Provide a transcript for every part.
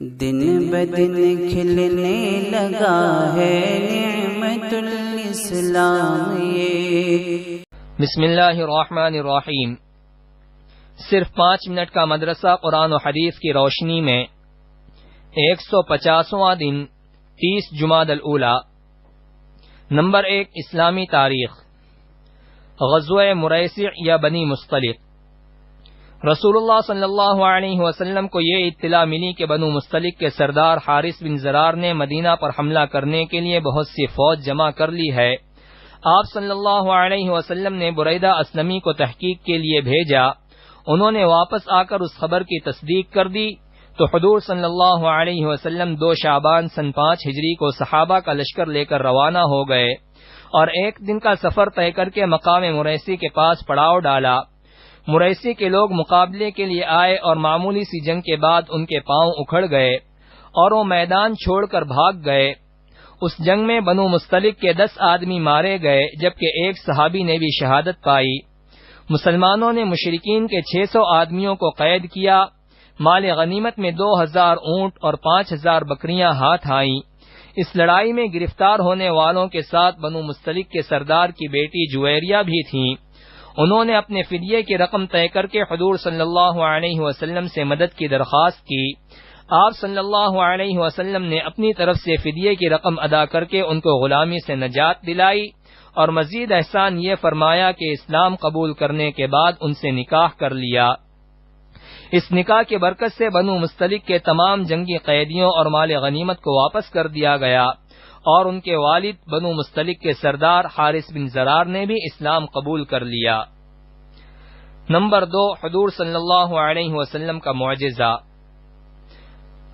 دن بدن کھلنے لگا ہے نعمت الاسلام یہ۔ بسم اللہ الرحمن الرحیم۔ صرف 5 منٹ کا مدرسہ قرآن و حدیث کی روشنی میں 150واں دن 30 جمادی الاولیٰ۔ نمبر 1، اسلامی تاریخ۔ غزوہ مریسع یا بنی مصطلق۔ رسول اللہ صلی اللہ علیہ وسلم کو یہ اطلاع ملی کہ بنو مصطلق کے سردار حارث بن زرار نے مدینہ پر حملہ کرنے کے لیے بہت سی فوج جمع کر لی ہے۔ آپ صلی اللہ علیہ وسلم نے بریدہ اسلمی کو تحقیق کے لیے بھیجا۔ انہوں نے واپس آ کر اس خبر کی تصدیق کر دی تو حضور صلی اللہ علیہ وسلم 2 شعبان سن 5 ہجری کو صحابہ کا لشکر لے کر روانہ ہو گئے اور 1 دن کا سفر طے کر کے مقام مریسی کے پاس پڑاؤ ڈالا۔ مریسی کے لوگ مقابلے کے لیے آئے اور معمولی سی جنگ کے بعد ان کے پاؤں اکھڑ گئے اور وہ میدان چھوڑ کر بھاگ گئے۔ اس جنگ میں بنو مصطلق کے 10 آدمی مارے گئے جبکہ 1 صحابی نے بھی شہادت پائی۔ مسلمانوں نے مشرکین کے 600 آدمیوں کو قید کیا۔ مال غنیمت میں 2000 اونٹ اور 5000 بکریاں ہاتھ آئیں۔ اس لڑائی میں گرفتار ہونے والوں کے ساتھ بنو مصطلق کے سردار کی بیٹی جویریہ بھی تھیں۔ انہوں نے اپنے فدیے کی رقم طے کر کے حضور صلی اللہ علیہ وسلم سے مدد کی درخواست کی۔ آپ صلی اللہ علیہ وسلم نے اپنی طرف سے فدیے کی رقم ادا کر کے ان کو غلامی سے نجات دلائی اور مزید احسان یہ فرمایا کہ اسلام قبول کرنے کے بعد ان سے نکاح کر لیا۔ اس نکاح کی برکت سے بنو مصطلق کے تمام جنگی قیدیوں اور مال غنیمت کو واپس کر دیا گیا اور ان کے والد بنو مصطلق کے سردار حارث بن زرار نے بھی اسلام قبول کر لیا۔ نمبر 2، حضور صلی اللہ علیہ وسلم کا معجزہ۔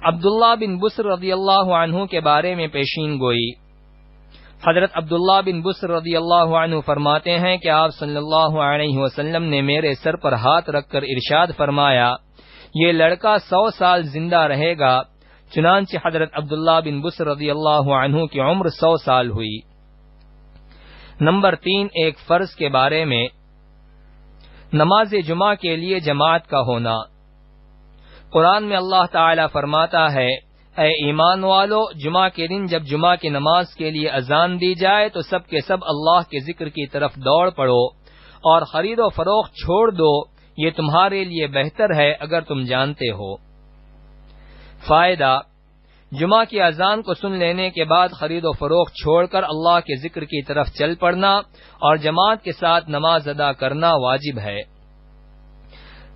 عبداللہ بن بسر رضی اللہ عنہ کے بارے میں پیشین گوئی۔ حضرت عبداللہ بن بسر رضی اللہ عنہ فرماتے ہیں کہ آپ صلی اللہ علیہ وسلم نے میرے سر پر ہاتھ رکھ کر ارشاد فرمایا، یہ لڑکا 100 سال زندہ رہے گا۔ چنانچہ حضرت عبداللہ بن بسر رضی اللہ عنہ کی عمر 100 سال ہوئی۔ نمبر 3، ایک فرض کے بارے میں۔ نماز جمعہ کے لیے جماعت کا ہونا۔ قرآن میں اللہ تعالی فرماتا ہے، اے ایمان والو، جمعہ کے دن جب جمعہ کی نماز کے لیے اذان دی جائے تو سب کے سب اللہ کے ذکر کی طرف دوڑ پڑو اور خرید و فروخت چھوڑ دو، یہ تمہارے لیے بہتر ہے اگر تم جانتے ہو۔ فائدہ: جمعہ کی اذان کو سن لینے کے بعد خرید و فروخت چھوڑ کر اللہ کے ذکر کی طرف چل پڑنا اور جماعت کے ساتھ نماز ادا کرنا واجب ہے۔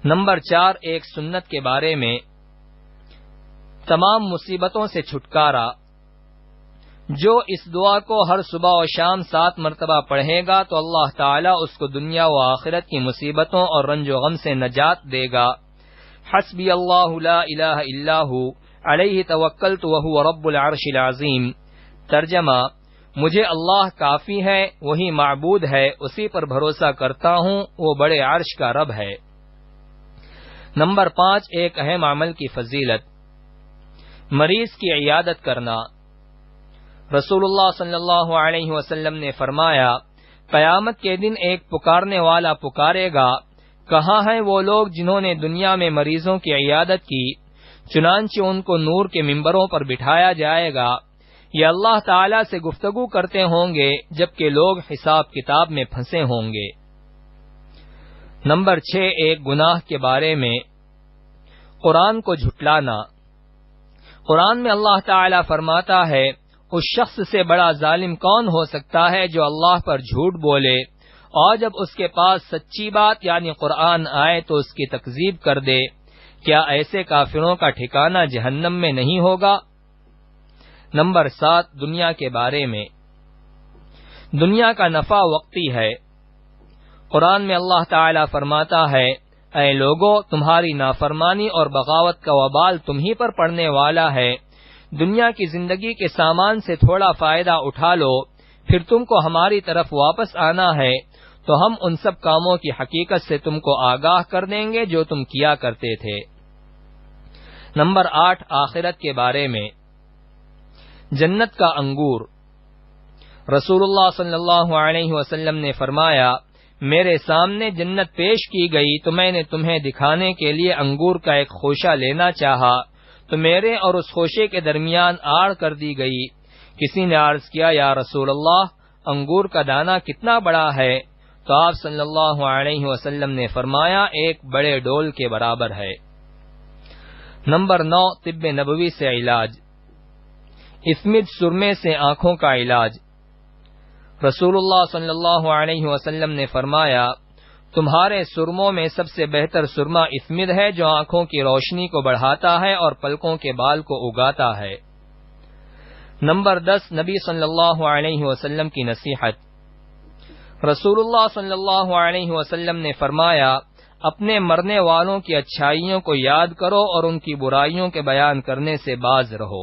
نمبر 4، ایک سنت کے بارے میں۔ تمام مصیبتوں سے چھٹکارا۔ جو اس دعا کو ہر صبح و شام 7 مرتبہ پڑھے گا تو اللہ تعالیٰ اس کو دنیا و آخرت کی مصیبتوں اور رنج و غم سے نجات دے گا۔ حسبی اللہ لا الہ الا ہو علیہ توکلت وہو رب العرش العظیم۔ ترجمہ: مجھے اللہ کافی ہے، وہی معبود ہے، اسی پر بھروسہ کرتا ہوں، وہ بڑے عرش کا رب ہے۔ نمبر 5، ایک اہم عمل کی فضیلت۔ مریض کی عیادت کرنا۔ رسول اللہ صلی اللہ علیہ وسلم نے فرمایا، قیامت کے دن ایک پکارنے والا پکارے گا، کہاں ہیں وہ لوگ جنہوں نے دنیا میں مریضوں کی عیادت کی؟ چنانچہ ان کو نور کے ممبروں پر بٹھایا جائے گا۔ یہ اللہ تعالیٰ سے گفتگو کرتے ہوں گے جبکہ لوگ حساب کتاب میں پھنسے ہوں گے۔ نمبر 6، ایک گناہ کے بارے میں۔ قرآن کو جھٹلانا۔ قرآن میں اللہ تعالیٰ فرماتا ہے، اس شخص سے بڑا ظالم کون ہو سکتا ہے جو اللہ پر جھوٹ بولے اور جب اس کے پاس سچی بات یعنی قرآن آئے تو اس کی تکذیب کر دے۔ کیا ایسے کافروں کا ٹھکانہ جہنم میں نہیں ہوگا؟ نمبر 7، دنیا کے بارے میں۔ دنیا کا نفع وقتی ہے۔ قرآن میں اللہ تعالیٰ فرماتا ہے، اے لوگو، تمہاری نافرمانی اور بغاوت کا وبال تمہیں پر پڑنے والا ہے۔ دنیا کی زندگی کے سامان سے تھوڑا فائدہ اٹھا لو، پھر تم کو ہماری طرف واپس آنا ہے تو ہم ان سب کاموں کی حقیقت سے تم کو آگاہ کر دیں گے جو تم کیا کرتے تھے۔ نمبر 8، آخرت کے بارے میں۔ جنت کا انگور۔ رسول اللہ صلی اللہ علیہ وسلم نے فرمایا، میرے سامنے جنت پیش کی گئی تو میں نے تمہیں دکھانے کے لیے انگور کا ایک خوشہ لینا چاہا تو میرے اور اس خوشے کے درمیان آڑ کر دی گئی۔ کسی نے عرض کیا یا رسول اللہ انگور کا دانہ کتنا بڑا ہے؟ تو آپ صلی اللہ علیہ وسلم نے فرمایا ایک بڑے ڈول کے برابر ہے۔ نمبر 9 طب نبوی سے علاج۔ اسمد سرمے سے آنکھوں کا علاج۔ رسول اللہ صلی اللہ علیہ وسلم نے فرمایا تمہارے سرموں میں سب سے بہتر سرما اسمد ہے جو آنکھوں کی روشنی کو بڑھاتا ہے اور پلکوں کے بال کو اگاتا ہے۔ نمبر 10 نبی صلی اللہ علیہ وسلم کی نصیحت۔ رسول اللہ صلی اللہ علیہ وسلم نے فرمایا اپنے مرنے والوں کی اچھائیوں کو یاد کرو اور ان کی برائیوں کے بیان کرنے سے باز رہو۔